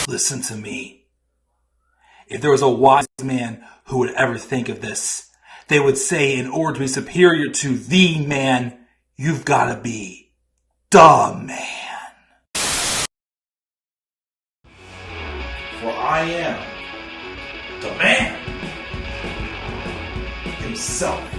Listen to me. If there was a wise man who would ever think of this, they would say in order to be superior to the man, you've got to be the man. For I am the man himself.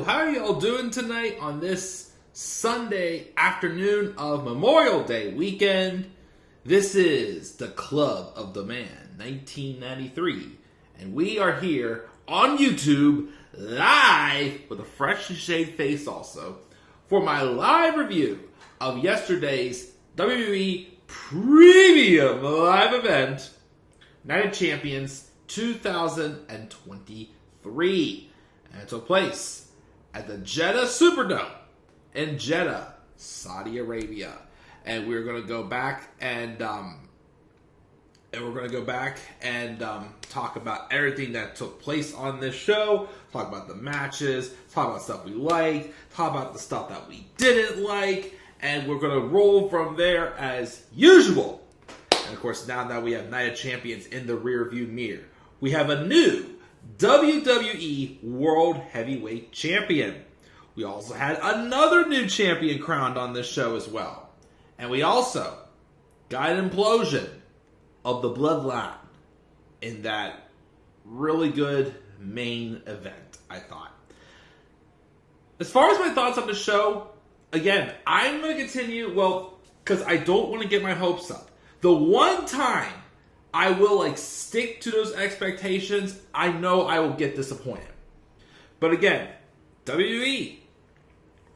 How are you all doing tonight on this Sunday afternoon of Memorial Day weekend? This is the Club of the Man 1993, and we are here on YouTube live with a freshly shaved face also for my live review of yesterday's WWE Premium Live Event, Night of Champions 2023, and it took place at the Jeddah Superdome in Jeddah, Saudi Arabia. And we're going to go back and talk about everything that took place on this show, talk about the matches, talk about stuff we liked, talk about the stuff that we didn't like, and we're going to roll from there as usual. And of course, now that we have Night of Champions in the rearview mirror, we have a new WWE World Heavyweight Champion. We also had another new champion crowned on this show as well. And we also got an implosion of the Bloodline in that really good main event, I thought. As far as my thoughts on the show, again, I'm going to continue, because I don't want to get my hopes up. The one time I will stick to those expectations, I know I will get disappointed. But again, WWE,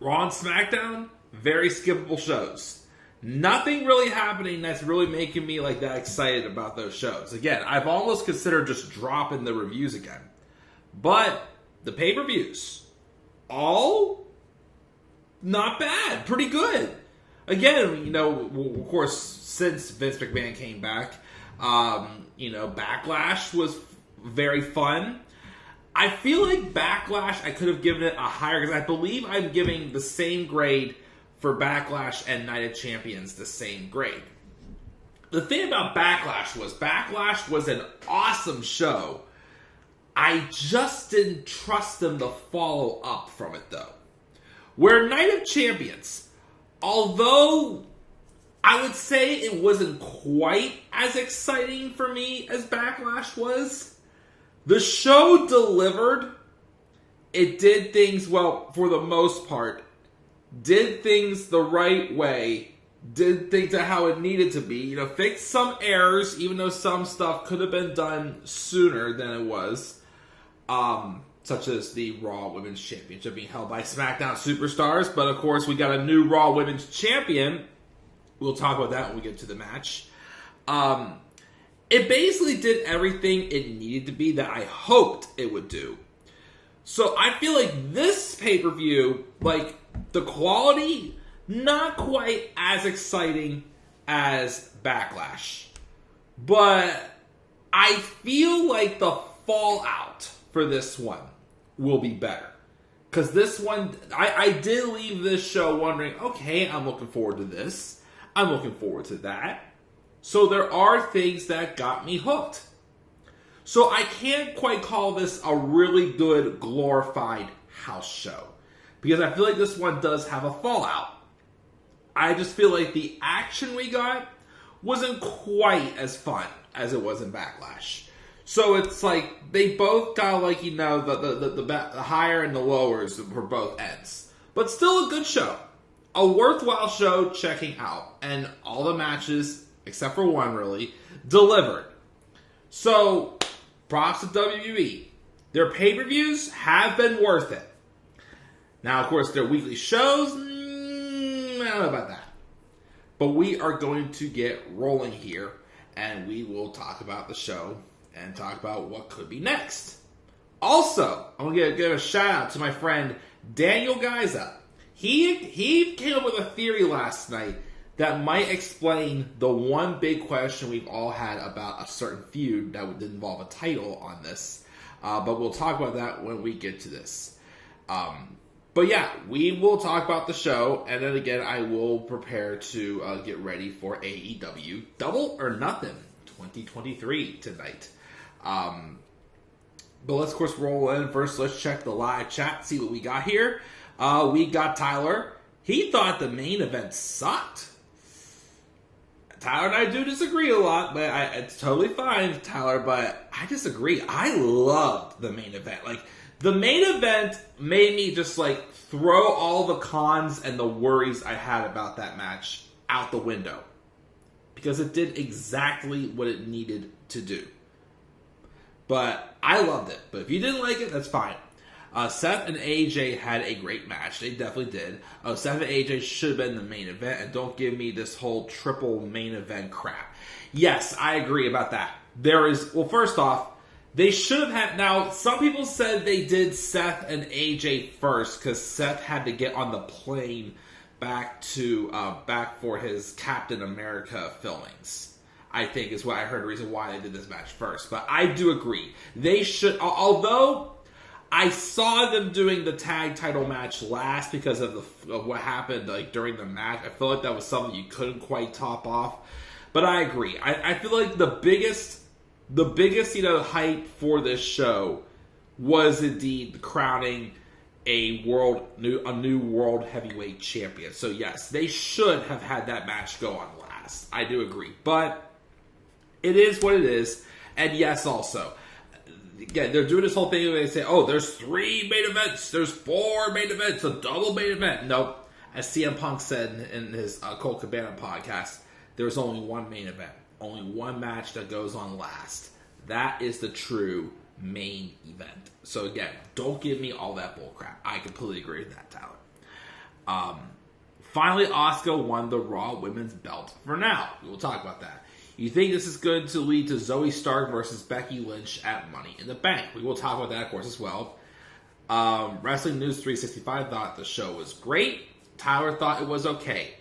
Raw and SmackDown, very skippable shows. Nothing really happening that's really making me that excited about those shows. Again, I've almost considered just dropping the reviews again. But the pay-per-views, all not bad, pretty good. Again, of course, since Vince McMahon came back, Backlash was very fun. I feel like Backlash, I could have given it a higher, because I believe I'm giving the same grade for Backlash and Night of Champions, the same grade. The thing about Backlash was an awesome show. I just didn't trust them to follow up from it, though. Where Night of Champions, although I would say it wasn't quite as exciting for me as Backlash was, the show delivered. It did things, for the most part, did things the right way, did things how it needed to be, fixed some errors, even though some stuff could have been done sooner than it was, such as the Raw Women's Championship being held by SmackDown Superstars, but of course we got a new Raw Women's Champion. We'll talk about that when we get to the match. It basically did everything it needed to be that I hoped it would do. So I feel like this pay-per-view, the quality, not quite as exciting as Backlash. But I feel like the fallout for this one will be better. Because this one, I did leave this show wondering, okay, I'm looking forward to this. I'm looking forward to that. So there are things that got me hooked. So I can't quite call this a really good glorified house show, because I feel like this one does have a fallout. I just feel like the action we got wasn't quite as fun as it was in Backlash. So it's they both got the higher and the lowers for both ends. But still a good show. A worthwhile show checking out. And all the matches, except for one really, delivered. So, props to WWE. Their pay-per-views have been worth it. Now, of course, their weekly shows, I don't know about that. But we are going to get rolling here, and we will talk about the show and talk about what could be next. Also, I'm going to give a shout out to my friend Daniel Gaiza. He came up with a theory last night that might explain the one big question we've all had about a certain feud that would involve a title on this. But we'll talk about that when we get to this. But yeah, we will talk about the show, and then again, I will prepare to get ready for AEW Double or Nothing 2023 tonight. But let's, of course, roll in. First, let's check the live chat, see what we got here. We got Tyler. He thought the main event sucked. Tyler and I do disagree a lot, but it's totally fine, Tyler, but I disagree. I loved the main event. Like, the main event made me just, like, throw all the cons and the worries I had about that match out the window. Because it did exactly what it needed to do. But I loved it. But if you didn't like it, that's fine. Seth and AJ had a great match. They definitely did. Seth and AJ should have been the main event, and don't give me this whole triple main event crap. Yes, I agree about that. Well, first off, they should have had... Now, some people said they did Seth and AJ first, because Seth had to get on the plane back for his Captain America filmings. I think is what I heard the reason why they did this match first. But I do agree. They should... Although... I saw them doing the tag title match last because of what happened like during the match. I feel like that was something you couldn't quite top off. But I agree. I feel like the biggest hype for this show was indeed crowning a new world heavyweight champion. So yes, they should have had that match go on last. I do agree. But it is what it is. And yes, also... Again, they're doing this whole thing where they say, oh, there's 3 main events, there's 4 main events, a double main event. Nope. As CM Punk said in his Colt Cabana podcast, there's only one main event. Only one match that goes on last. That is the true main event. So again, don't give me all that bullcrap. I completely agree with that, Tyler. Finally, Asuka won the Raw Women's belt for now. We will talk about that. You think this is going to lead to Zoe Stark versus Becky Lynch at Money in the Bank? We will talk about that, of course, as well. Wrestling News 365 thought the show was great. Tyler thought it was okay.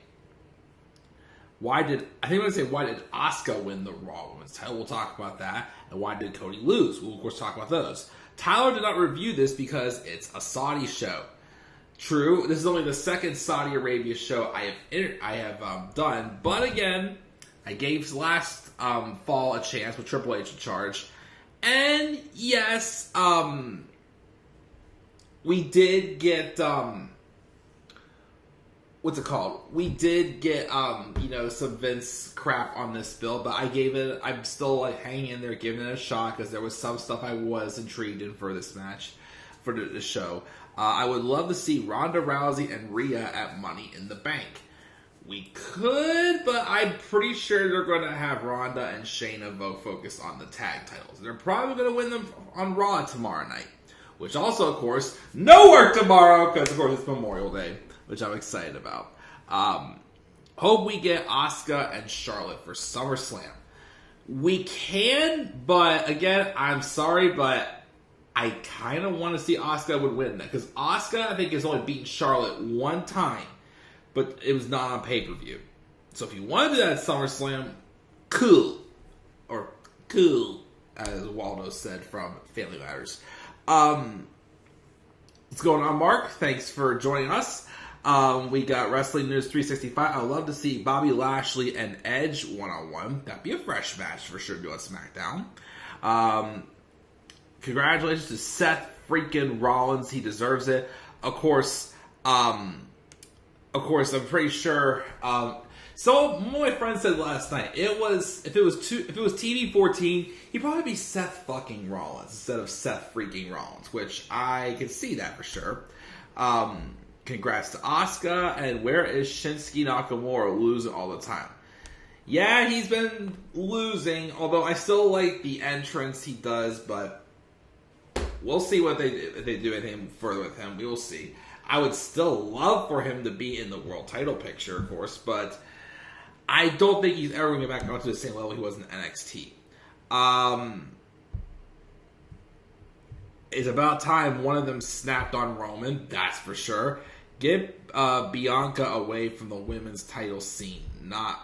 Why did Asuka win the Raw Women's title? We'll talk about that. And why did Cody lose? We'll, of course, talk about those. Tyler did not review this because it's a Saudi show. True, this is only the second Saudi Arabia show I have done. But again... I gave last fall a chance with Triple H in charge. And yes, we did get, what's it called? We did get, some Vince crap on this bill, but I'm still like hanging in there, giving it a shot, because there was some stuff I was intrigued in for this match, for the show. I would love to see Ronda Rousey and Rhea at Money in the Bank. We could, but I'm pretty sure they're going to have Ronda and Shayna both focus on the tag titles. They're probably going to win them on Raw tomorrow night. Which also, of course, no work tomorrow, because, of course, it's Memorial Day, which I'm excited about. Hope we get Asuka and Charlotte for SummerSlam. We can, but, again, I'm sorry, but I kind of want to see Asuka would win that. Because Asuka, I think, has only beaten Charlotte one time. But it was not on pay-per-view. So if you want to do that at SummerSlam, cool. Or cool, as Waldo said from Family Matters. What's going on, Mark? Thanks for joining us. We got Wrestling News 365. I'd love to see Bobby Lashley and Edge one-on-one. That'd be a fresh match for sure to do on SmackDown. Congratulations to Seth freaking Rollins. He deserves it. Of course, I'm pretty sure. So one of my friends said last night, if it was TV 14, he'd probably be Seth fucking Rollins instead of Seth freaking Rollins, which I can see that for sure. Congrats to Asuka, and where is Shinsuke Nakamura losing all the time? Yeah, he's been losing, although I still like the entrance he does, but we'll see what if they do anything further with him. We will see. I would still love for him to be in the world title picture, of course, but I don't think he's ever going to get back up to the same level he was in NXT. It's about time one of them snapped on Roman, that's for sure. Get Bianca away from the women's title scene. Not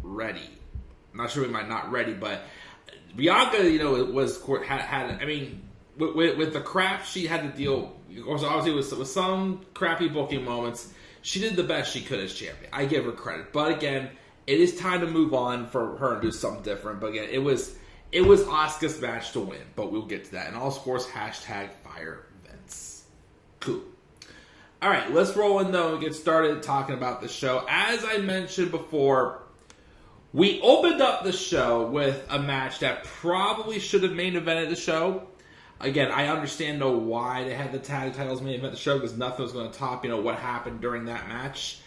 ready. I'm not sure we might not ready, but Bianca, with the crap she had to deal, of course, obviously with some crappy booking moments, she did the best she could as champion. I give her credit, but again, it is time to move on for her and do something different. But again, it was Asuka's match to win, but we'll get to that. And also, of course, #Fire Vince. Cool. All right, let's roll in though and get started talking about the show. As I mentioned before, we opened up the show with a match that probably should have main evented the show. Again, I understand why they had the tag titles main event the show, because nothing was going to top, what happened during that match.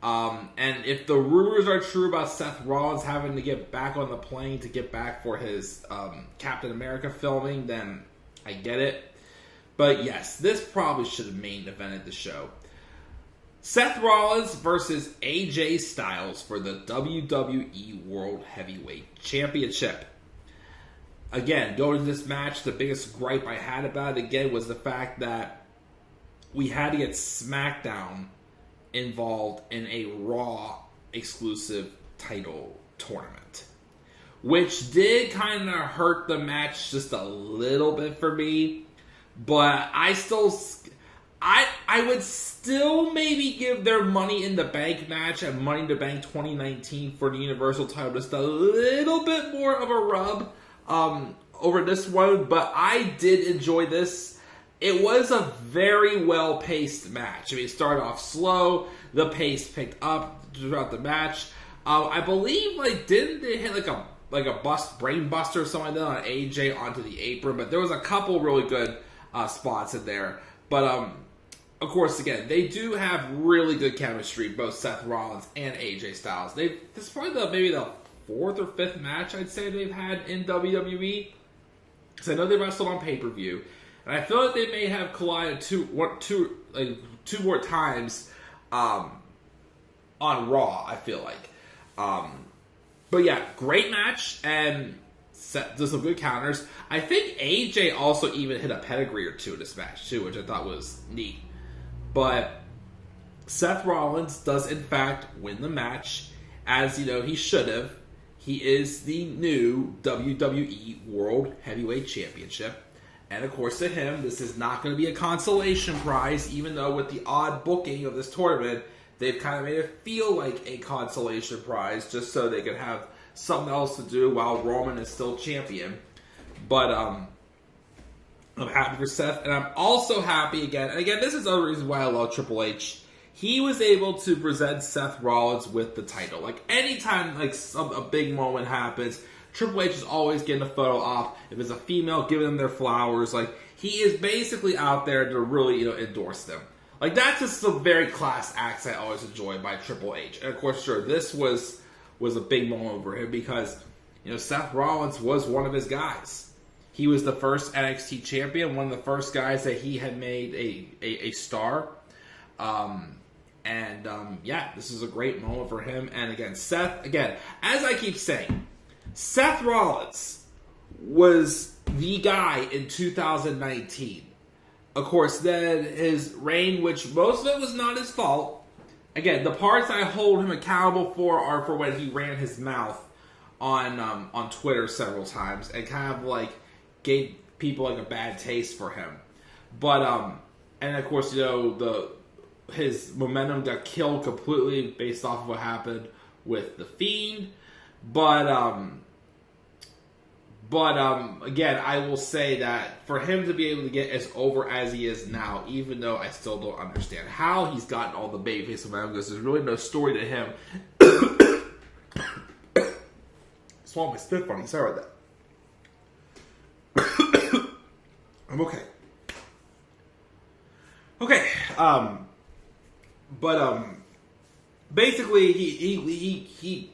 And if the rumors are true about Seth Rollins having to get back on the plane to get back for his Captain America filming, then I get it. But yes, this probably should have main evented the show. Seth Rollins versus AJ Styles for the WWE World Heavyweight Championship. Again, going to this match, the biggest gripe I had about it, again, was the fact that we had to get SmackDown involved in a Raw exclusive title tournament, which did kind of hurt the match just a little bit for me. But I would still maybe give their Money in the Bank match at Money in the Bank 2019 for the Universal title just a little bit more of a rub over this one. But I did enjoy this. It was a very well-paced match. It started off slow. The pace picked up throughout the match. I believe, didn't they hit like a brain buster or something like that on AJ onto the apron? But there was a couple really good spots in there. But of course, again, they do have really good chemistry, both Seth Rollins and AJ Styles. This is probably maybe the fourth or fifth match I'd say they've had in WWE. Because I know they wrestled on pay-per-view. And I feel like they may have collided two more times on Raw, I feel like. But yeah, great match, and does some good counters. I think AJ also even hit a pedigree or two in this match, too, which I thought was neat. But Seth Rollins does, in fact, win the match, as, he should have. He is the new WWE World Heavyweight Championship. And, of course, to him, this is not going to be a consolation prize, even though with the odd booking of this tournament, they've kind of made it feel like a consolation prize, just so they can have something else to do while Roman is still champion. But I'm happy for Seth, and I'm also happy again. And again, this is another reason why I love Triple H. He was able to present Seth Rollins with the title. Like, anytime a big moment happens, Triple H is always getting a photo op. If it's a female, giving them their flowers. He is basically out there to really, endorse them. That's just some very class acts I always enjoy by Triple H. And of course, sure, this was a big moment for him because, Seth Rollins was one of his guys. He was the first NXT champion, one of the first guys that he had made a star. Yeah, this is a great moment for him. And again, Seth, as I keep saying, Seth Rollins was the guy in 2019. Of course, then his reign, which most of it was not his fault. Again, the parts I hold him accountable for are for when he ran his mouth on Twitter several times and kind of gave people a bad taste for him. But and of course, his momentum got killed completely based off of what happened with The Fiend. But again, I will say that for him to be able to get as over as he is now, even though I still don't understand how he's gotten all the babyface momentum, because there's really no story to him. Swallowed my spit funny. Sorry about that. I'm okay. Okay. Basically, he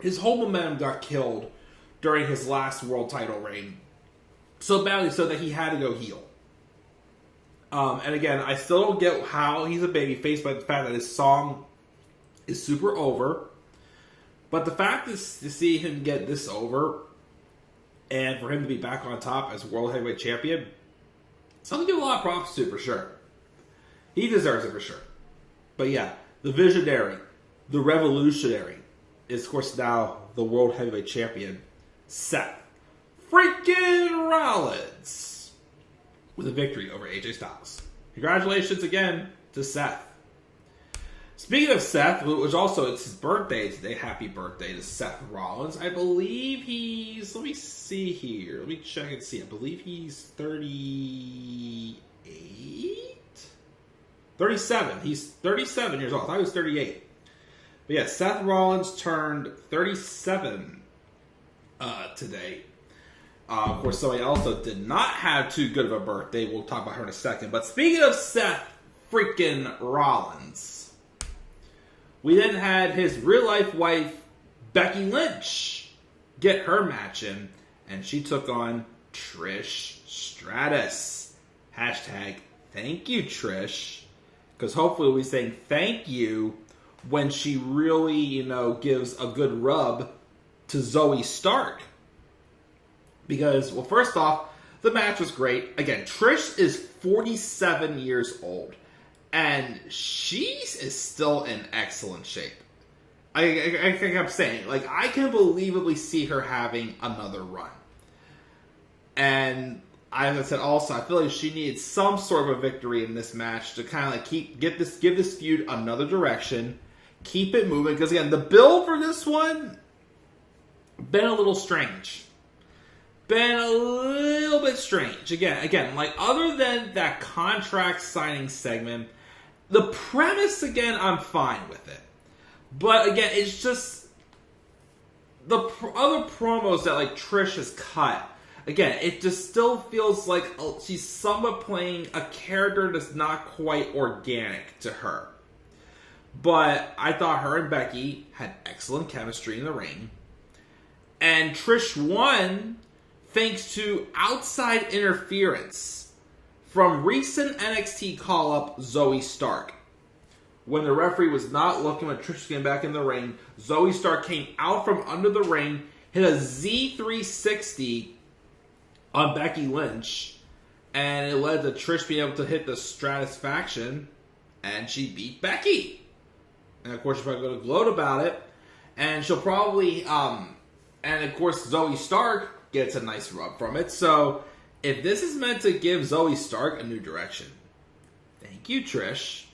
his whole momentum got killed during his last world title reign so badly so that he had to go heel. And again, I still don't get how he's a babyface, but the fact that his song is super over. But the fact is to see him get this over and for him to be back on top as World Heavyweight Champion, something to give a lot of props to for sure. He deserves it for sure. But yeah, the visionary, the revolutionary, is of course now the World Heavyweight Champion, Seth freaking Rollins, with a victory over AJ Styles. Congratulations again to Seth. Speaking of Seth, which also it's his birthday today, happy birthday to Seth Rollins. I believe he's, let me see here, let me check and see. I believe he's 38? 37. He's 37 years old. I thought he was 38. But yeah, Seth Rollins turned 37 today. Of course, somebody also did not have too good of a birthday. We'll talk about her in a second. But speaking of Seth freaking Rollins, we then had his real-life wife, Becky Lynch, get her match in, and she took on Trish Stratus. Hashtag, thank you, Trish. Because hopefully we'll be saying thank you when she really, gives a good rub to Zoe Stark. Because, well, first off, the match was great. Again, Trish is 47 years old. And she is still in excellent shape. I think I'm saying, I can believably see her having another run. And as I said, also, I feel like she needed some sort of a victory in this match to kind of give this feud another direction, keep it moving. Because again, the build for this one been a little strange. Been a little bit strange. Again, other than that contract signing segment, the premise, again, I'm fine with it. But, again, it's just the other promos that, Trish has cut. Again, it just still feels like she's somewhat playing a character that's not quite organic to her. But I thought her and Becky had excellent chemistry in the ring. And Trish won thanks to outside interference from recent NXT call-up Zoe Stark. When the referee was not looking when Trish was getting back in the ring, Zoe Stark came out from under the ring, hit a Z360 on Becky Lynch, and it led to Trish being able to hit the Stratusfaction, and she beat Becky. And of course, she's probably going to gloat about it, and she'll probably, and of course, Zoe Stark gets a nice rub from it. So, if this is meant to give Zoe Stark a new direction, thank you, Trish.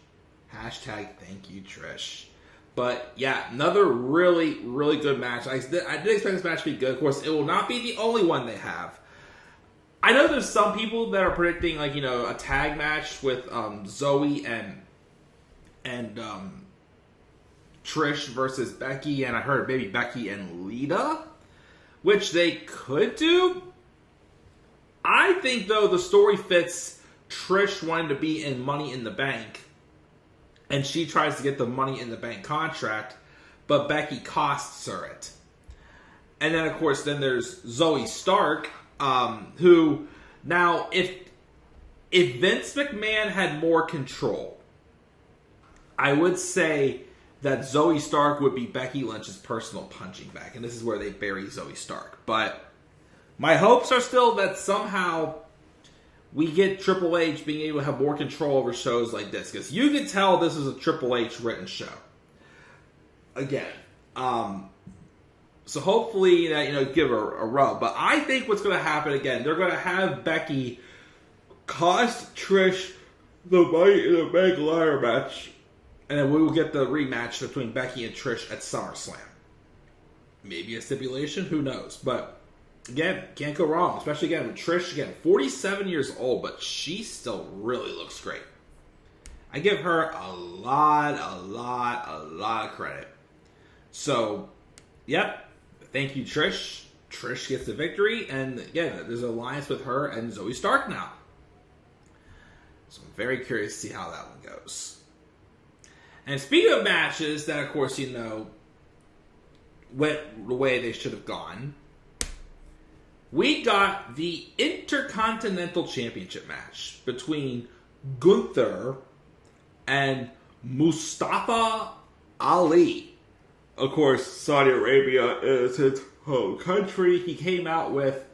Hashtag thank you, Trish. But yeah, another really, really good match. I did expect this match to be good. Of course, it will not be the only one they have. I know there's some people that are predicting, a tag match with Zoe and Trish versus Becky, and I heard maybe Becky and Lita, which they could do. I think, though, the story fits Trish wanting to be in Money in the Bank, and she tries to get the Money in the Bank contract, but Becky costs her it. And then, of course, then there's Zoe Stark, who, now, if Vince McMahon had more control, I would say that Zoe Stark would be Becky Lynch's personal punching bag, and this is where they bury Zoe Stark. But my hopes are still that somehow we get Triple H being able to have more control over shows like this. Because you can tell this is a Triple H written show. Again. So hopefully that, give her a rub. But I think what's going to happen, again, they're going to have Becky cost Trish the Money in the Bank ladder match. And then we will get the rematch between Becky and Trish at SummerSlam. Maybe a stipulation, who knows. But again, can't go wrong. Especially, again, with Trish, 47 years old, but she still really looks great. I give her a lot of credit. So, yep. Thank you, Trish. Trish gets the victory. And, again, there's an alliance with her and Zoe Stark now. So, I'm very curious to see how that one goes. And speaking of matches that, of course, went the way they should have gone, we got the Intercontinental Championship match between Gunther and Mustafa Ali. of course, Saudi Arabia is his home country. He came out with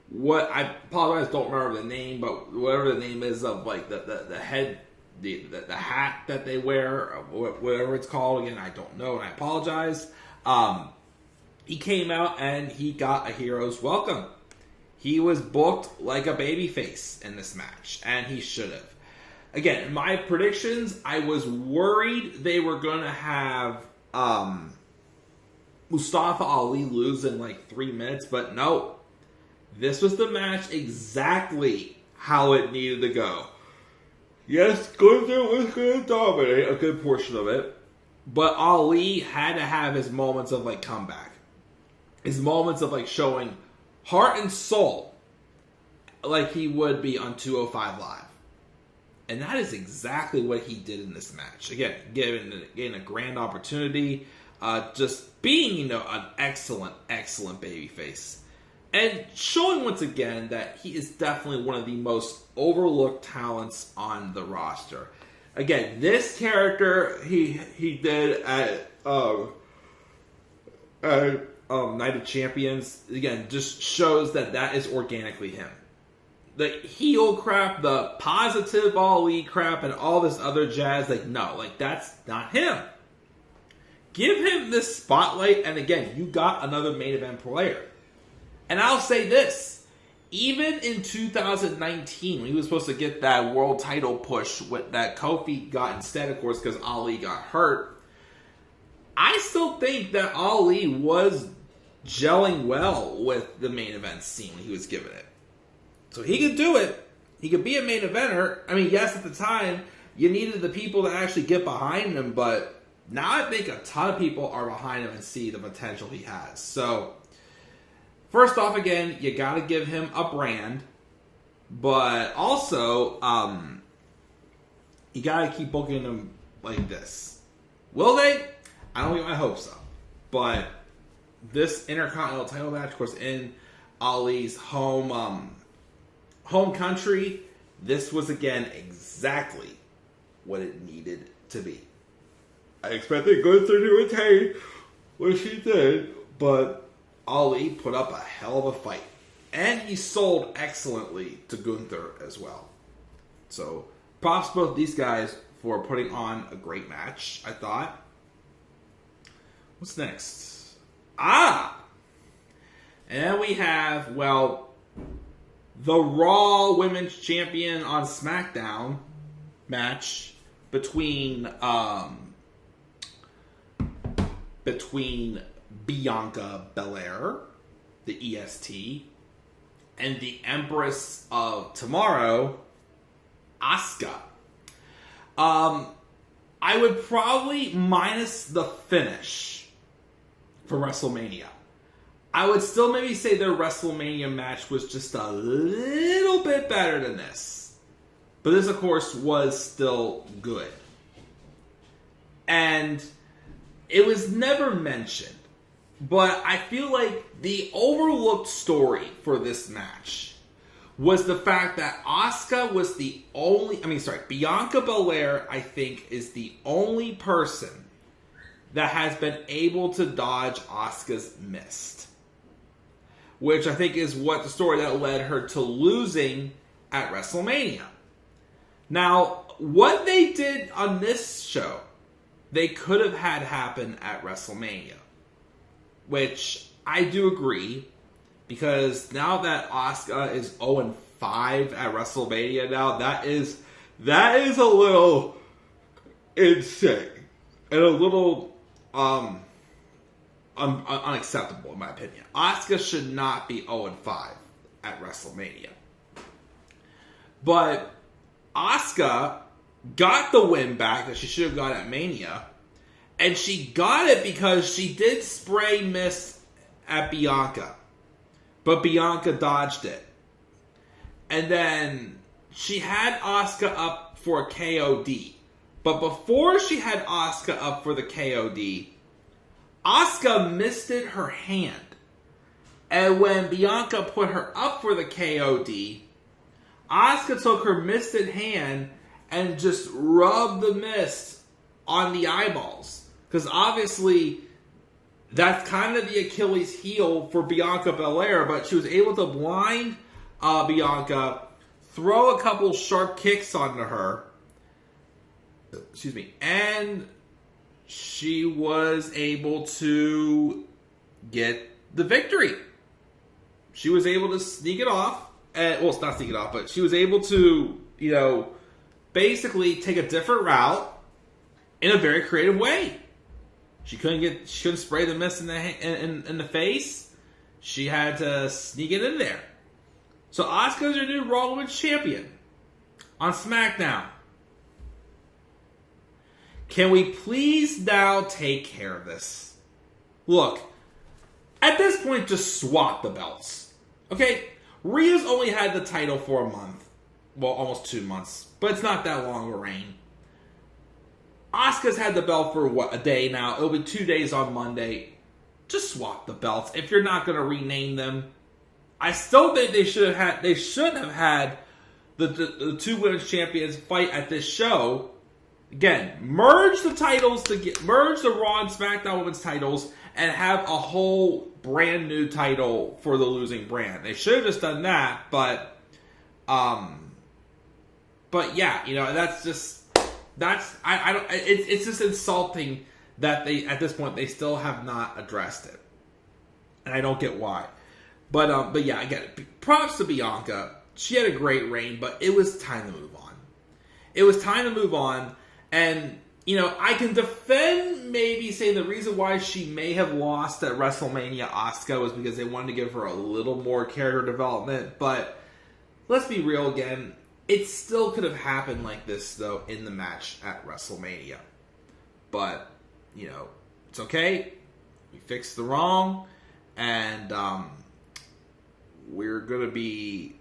what, I apologize, don't remember the name, but whatever the name is of like the head, the hat that they wear, whatever it's called. Again, I don't know, and I apologize. He came out and he got a hero's welcome. He was booked like a babyface in this match, and he should have. Again, in my predictions, I was worried they were going to have Mustafa Ali lose in like 3 minutes, but no. This was the match exactly how it needed to go. Yes, Gunther was going to dominate a good portion of it, but Ali had to have his moments of like comeback. His moments of like showing heart and soul like he would be on 205 Live. And that is exactly what he did in this match. Again, getting a grand opportunity, just being, an excellent, excellent babyface. And showing once again that he is definitely one of the most overlooked talents on the roster. Again, this character he did at Night of Champions, again, just shows that is organically him. The heel crap, the positive Ali crap, and all this other jazz, no, that's not him. Give him this spotlight, and again, you got another main event player. And I'll say this, even in 2019, when he was supposed to get that world title push that Kofi got instead, of course, because Ali got hurt, I still think that Ali was gelling well with the main event scene when he was given it. So he could do it. He could be a main eventer. I mean, yes, at the time, you needed the people to actually get behind him, but now I think a ton of people are behind him and see the potential he has. So, first off, again, you got to give him a brand, but also, you got to keep booking him like this. Will they? I don't get my hopes up. But this Intercontinental title match, of course, in Ali's home country, this was, again, exactly what it needed to be. I expected Gunther to retain, which he did, but Ali put up a hell of a fight. And he sold excellently to Gunther as well. So, props to both these guys for putting on a great match, I thought. What's next? And then we have, the Raw Women's Champion on SmackDown match between Bianca Belair, the EST, and the Empress of Tomorrow, Asuka. I would probably minus the finish for WrestleMania. I would still maybe say their WrestleMania match was just a little bit better than this. But this, of course, was still good. And it was never mentioned. But I feel like the overlooked story for this match was the fact that Asuka was Bianca Belair, I think, is the only person that has been able to dodge Asuka's mist. Which I think is what the story that led her to losing at WrestleMania. Now, what they did on this show, they could have had happen at WrestleMania. Which I do agree, because now that Asuka is 0-5 at WrestleMania now, that is a little insane. And a little unacceptable, in my opinion. Asuka should not be 0-5 at WrestleMania. But Asuka got the win back that she should have got at Mania. And she got it because she did spray mist at Bianca. But Bianca dodged it. And then she had Asuka up for a KOD. But before she had Asuka up for the KOD, Asuka misted her hand. And when Bianca put her up for the KOD, Asuka took her misted hand and just rubbed the mist on the eyeballs. Because obviously That's kind of the Achilles heel for Bianca Belair, but she was able to blind Bianca, throw a couple sharp kicks onto her, and she was able to get the victory. She was able to sneak it off, well, not sneak it off, but she was able to, basically take a different route in a very creative way. She couldn't spray the mist in the face. She had to sneak it in there. So Asuka's your new Raw Women's Champion on SmackDown. Can we please now take care of this? Look, at this point, just swap the belts. Okay? Rhea's only had the title for a month. Well, almost 2 months. But it's not that long of a reign. Asuka's had the belt for, a day now. It'll be 2 days on Monday. Just swap the belts. If you're not going to rename them. I still think they should have had the two women's champions fight at this show. Again, merge the titles merge the Raw and SmackDown women's titles and have a whole brand new title for the losing brand. They should have just done that, but yeah, it's just insulting that they, at this point, they still have not addressed it. And I don't get why. But yeah, again, props to Bianca. She had a great reign, but it was time to move on. It was time to move on. And, I can defend maybe saying the reason why she may have lost at WrestleMania Asuka was because they wanted to give her a little more character development. But let's be real again. It still could have happened like this, though, in the match at WrestleMania. But, it's okay. We fixed the wrong. And we're going to be,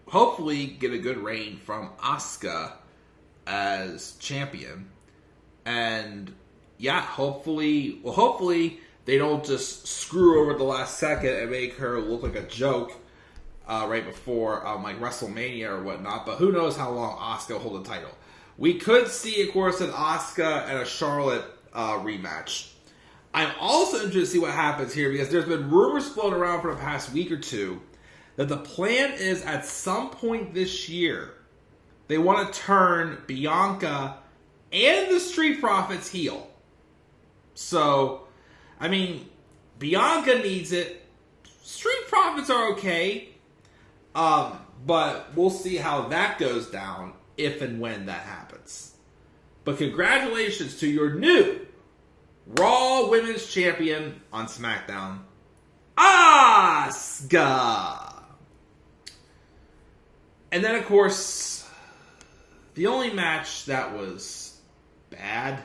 hopefully, get a good reign from Asuka as champion. And, yeah, hopefully they don't just screw over at the last second and make her look like a joke right before like WrestleMania or whatnot. But who knows how long Asuka will hold the title. We could see, of course, an Asuka and a Charlotte rematch. I'm also interested to see what happens here because there's been rumors floating around for the past week or two that the plan is at some point this year they want to turn Bianca and the Street Profits heel. So, I mean, Bianca needs it. Street Profits are okay. But we'll see how that goes down if and when that happens. But congratulations to your new Raw Women's Champion on SmackDown, Asuka. And then, of course, the only match that was bad,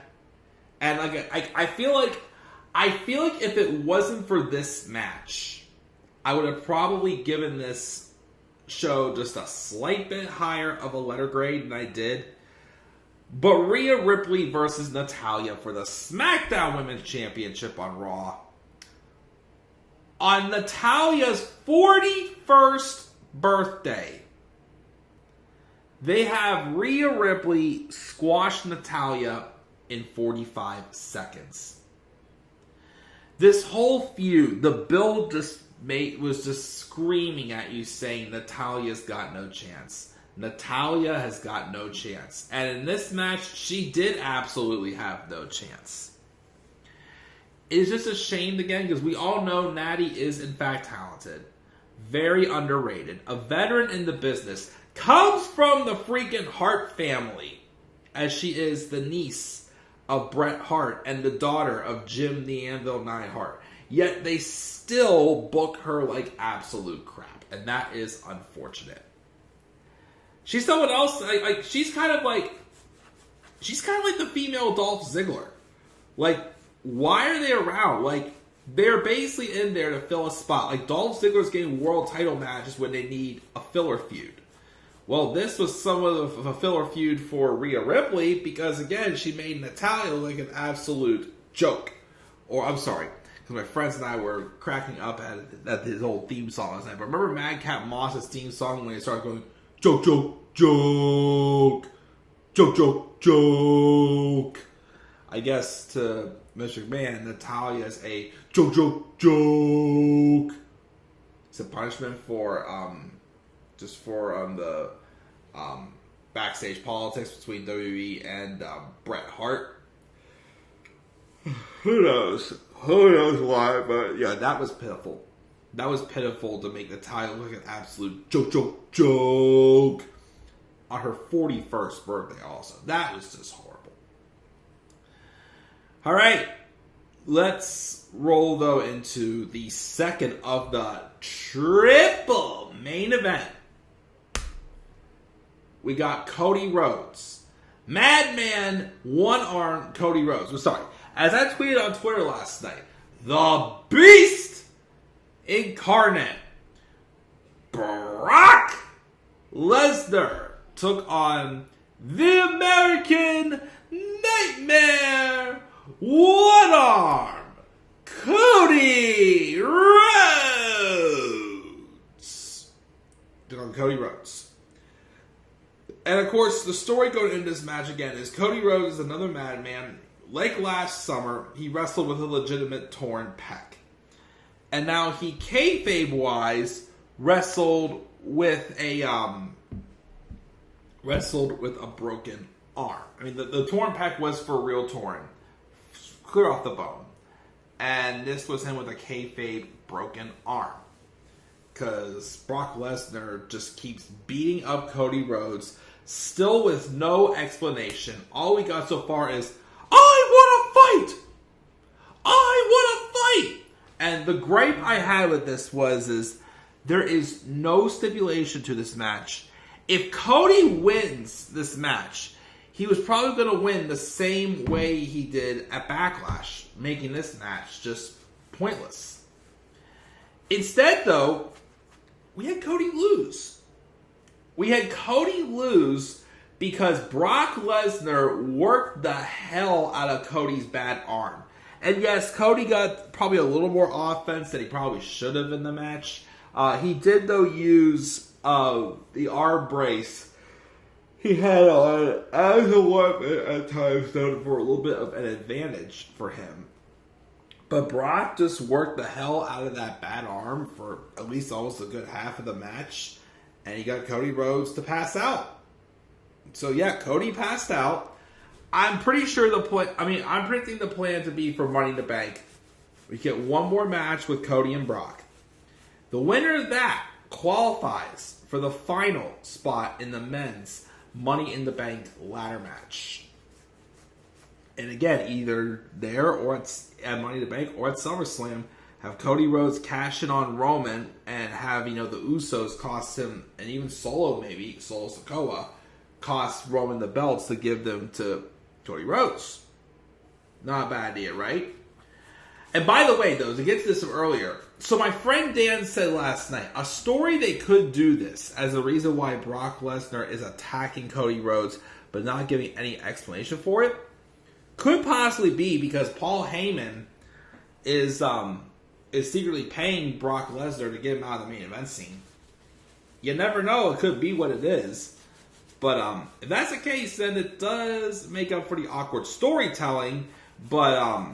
and like I feel like if it wasn't for this match, I would have probably given this show just a slight bit higher of a letter grade than I did. But Rhea Ripley versus Natalya for the SmackDown Women's Championship on Raw. On Natalya's 41st birthday, they have Rhea Ripley squash Natalya in 45 seconds. This whole feud, the build was just screaming at you saying Natalya's got no chance. Natalya has got no chance. And in this match, she did absolutely have no chance. It's just a shame again because we all know Natty is in fact talented. Very underrated. A veteran in the business. Comes from the freaking Hart family. As she is the niece of Bret Hart and the daughter of Jim the Anvil Neidhart. Yet they still book her like absolute crap. And that is unfortunate. She's someone else, like she's kind of like the female Dolph Ziggler. Like, why are they around? Like, they're basically in there to fill a spot. Like, Dolph Ziggler's getting world title matches when they need a filler feud. Well, this was somewhat of a filler feud for Rhea Ripley because, again, she made Natalya look like an absolute joke. Or, I'm sorry, because my friends and I were cracking up at his old theme song last night. But remember Madcap Moss's theme song when he started going, joke, joke, joke, joke, joke, joke. I guess to Mr. McMahon, Natalia's a joke. It's a punishment for the backstage politics between WWE and Bret Hart. Who knows? Who knows why? But yeah, that was pitiful. That was pitiful to make Natalya look like an absolute joke on her 41st birthday. Also, that was just horrible. All right, let's roll though into the second of the triple main event. We got Cody Rhodes. Madman one-arm Cody Rhodes. I'm sorry. As I tweeted on Twitter last night, the Beast incarnate, Brock Lesnar, took on the American Nightmare, one-arm Cody Rhodes. Took on Cody Rhodes. And of course, the story going into this match again is Cody Rhodes is another madman. Like last summer, he wrestled with a legitimate torn pec. And now he, kayfabe-wise, wrestled with a broken arm. I mean, the torn pec was for real torn. Clear off the bone. And this was him with a kayfabe broken arm. Because Brock Lesnar just keeps beating up Cody Rhodes, still with no explanation. All we got so far is, I want to fight! And the gripe I had with this is there is no stipulation to this match. If Cody wins this match, he was probably going to win the same way he did at Backlash, making this match just pointless. Instead, though, we had Cody lose. We had Cody lose because Brock Lesnar worked the hell out of Cody's bad arm. And yes, Cody got probably a little more offense than he probably should have in the match. He did, though, use the arm brace he had on as a weapon at times, though, for a little bit of an advantage for him. But Brock just worked the hell out of that bad arm for at least almost a good half of the match. And he got Cody Rhodes to pass out. So yeah, Cody passed out. I'm pretty sure I'm predicting the plan to be for Money in the Bank. We get one more match with Cody and Brock. The winner of that qualifies for the final spot in the men's Money in the Bank ladder match. And again, either there or at Money in the Bank or at SummerSlam, have Cody Rhodes cash in on Roman and have, the Usos cost him, and even Solo Sikoa, cost Roman the belts to give them to Cody Rhodes. Not a bad idea, right? And by the way, though, to get to this earlier, so my friend Dan said last night, a story they could do this as a reason why Brock Lesnar is attacking Cody Rhodes but not giving any explanation for it, could possibly be because Paul Heyman is secretly paying Brock Lesnar to get him out of the main event scene. You never know, it could be what it is. But if that's the case, then it does make up for the awkward storytelling. But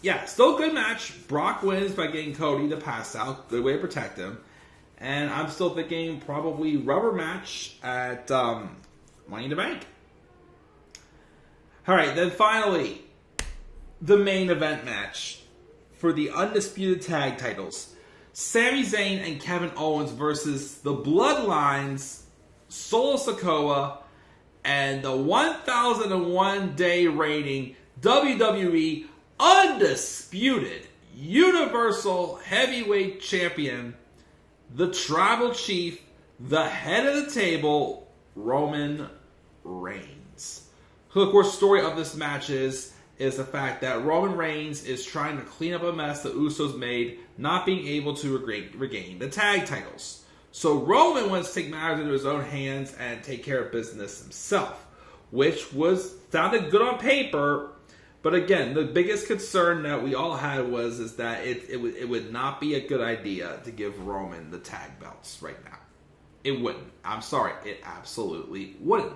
yeah, still a good match. Brock wins by getting Cody to pass out. Good way to protect him. And I'm still thinking probably rubber match at Money in the Bank. Alright, then finally, the main event match for the undisputed tag titles. Sami Zayn and Kevin Owens versus the Bloodlines, Solo Sikoa, and the 1001 day reigning WWE Undisputed Universal Heavyweight Champion, the Tribal Chief, the head of the table, Roman Reigns. So, of course, the story of this match is the fact that Roman Reigns is trying to clean up a mess the Usos made, not being able to regain the tag titles. So Roman wants to take matters into his own hands and take care of business himself, which sounded good on paper. But again, the biggest concern that we all had is that it would not be a good idea to give Roman the tag belts right now. It wouldn't. I'm sorry, it absolutely wouldn't.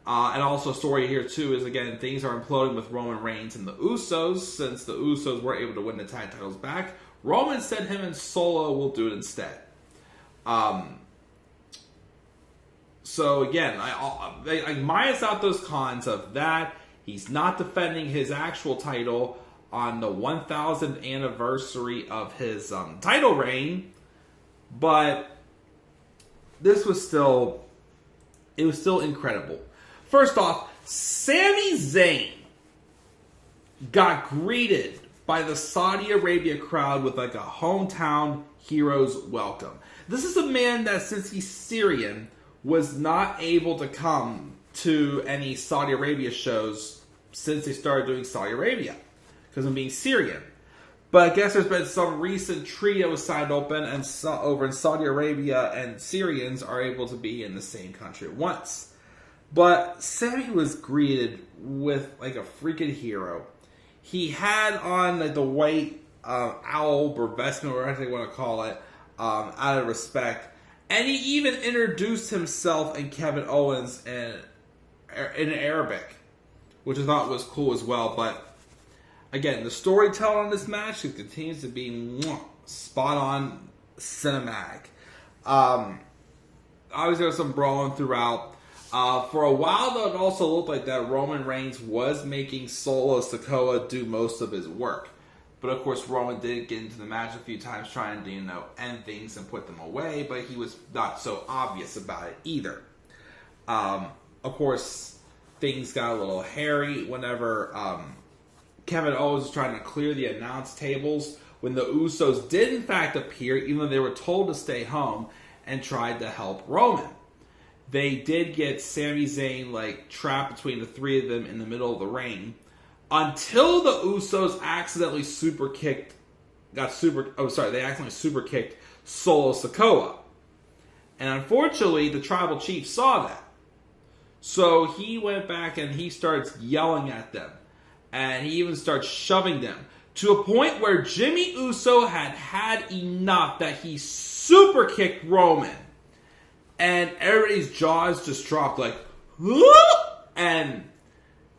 And also a story here, too, is, again, things are imploding with Roman Reigns and the Usos. Since the Usos were able to win the tag titles back, Roman said him and Solo will do it instead. So, again, I minus out those cons of that. He's not defending his actual title on the 1000th anniversary of his title reign. But this was still... it was still incredible. First off, Sami Zayn got greeted by the Saudi Arabia crowd with like a hometown hero's welcome. This is a man that, since he's Syrian, was not able to come to any Saudi Arabia shows since they started doing Saudi Arabia because of being Syrian. But I guess there's been some recent treaty that was signed open, and over in Saudi Arabia, and Syrians are able to be in the same country at once. But Sami was greeted with like a freaking hero. He had on like the white owl or vestment, whatever you want to call it, out of respect. And he even introduced himself and Kevin Owens in Arabic, which I thought was cool as well. But again, the storytelling on this match continues to be spot on cinematic. Obviously, there was some brawling throughout. For a while, though, it also looked like that Roman Reigns was making Solo Sikoa do most of his work. But of course, Roman did get into the match a few times trying to, end things and put them away, but he was not so obvious about it either. Of course, things got a little hairy whenever Kevin Owens was trying to clear the announce tables when the Usos did in fact appear, even though they were told to stay home, and tried to help Roman. They did get Sami Zayn trapped between the three of them in the middle of the ring until the Usos accidentally super kicked Solo Sikoa. And unfortunately, the tribal chief saw that. So he went back and he starts yelling at them. And he even starts shoving them to a point where Jimmy Uso had enough that he super kicked Roman. And everybody's jaws just dropped and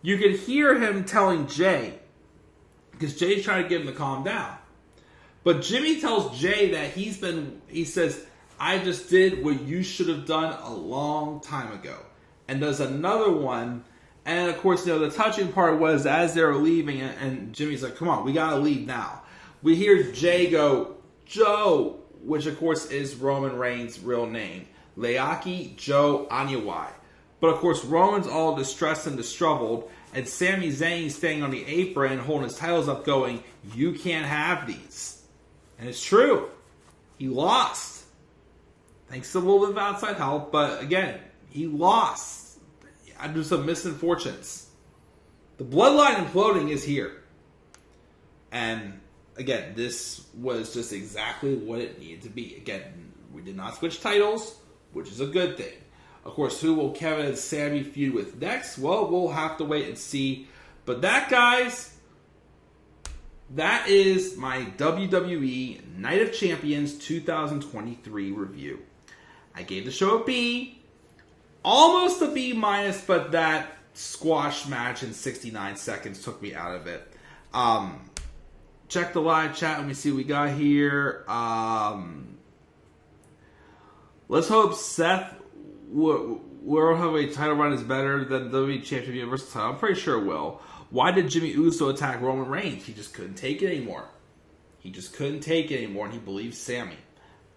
you could hear him telling Jay, because Jay's trying to get him to calm down. But Jimmy tells Jay that he says, I just did what you should have done a long time ago. And does another one. And of course, the touching part was as they were leaving, and Jimmy's like, come on, we gotta leave now. We hear Jay go, Joe, which of course is Roman Reigns' real name. Leaki Joe Anyawai. But of course, Roman's all distressed and distraught, and Sami Zayn staying on the apron, holding his titles up, going, you can't have these. And it's true. He lost. Thanks to a little bit of outside help, but again, he lost. Due to some misfortunes. The bloodline imploding is here. And again, this was just exactly what it needed to be. Again, we did not switch titles, which is a good thing. Of course, who will Kevin and Sami feud with next? Well, we'll have to wait and see. But that, guys, that is my WWE Night of Champions 2023 review. I gave the show a B. Almost a B minus, but that squash match in 69 seconds took me out of it. Check the live chat. Let me see what we got here. Let's hope Seth World Heavyweight title run is better than the WWE Championship Universal title. I'm pretty sure it will. Why did Jimmy Uso attack Roman Reigns? He just couldn't take it anymore. And he believed Sami.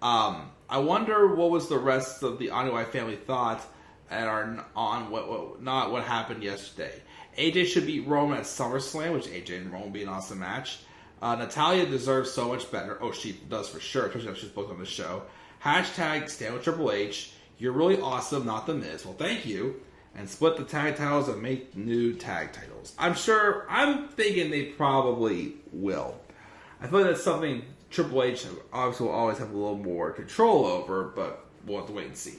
I wonder what was the rest of the Anoa'i family thought on what happened yesterday. AJ should beat Roman at SummerSlam, which AJ and Roman would be an awesome match. Natalya deserves so much better. Oh, she does for sure, especially if she's booked on the show. Hashtag stand with Triple H. You're really awesome, not the Miz. Well, thank you. And split the tag titles and make new tag titles. I'm thinking they probably will. I feel like that's something Triple H obviously will always have a little more control over, but we'll have to wait and see.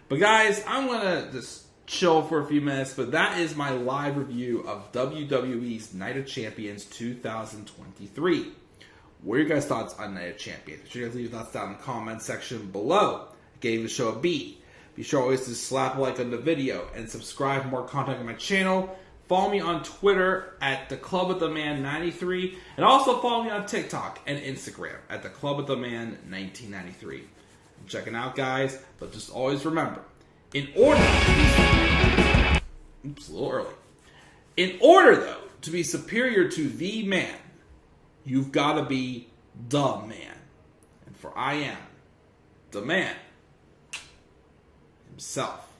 But guys, I'm going to just chill for a few minutes, but that is my live review of WWE's Night of Champions 2023. What are your guys' thoughts on Night of Champions? Make sure you guys leave your thoughts down in the comment section below. I gave the show a B. Be sure always to slap a like on the video and subscribe for more content on my channel. Follow me on Twitter at The Club with the Man 93, and also follow me on TikTok and Instagram at The Club with the Man 1993. I'm checking out, guys, but just always remember, in order to be, oops, a little early. In order, though, to be superior to the man, you've got to be the man. And for I am the man himself.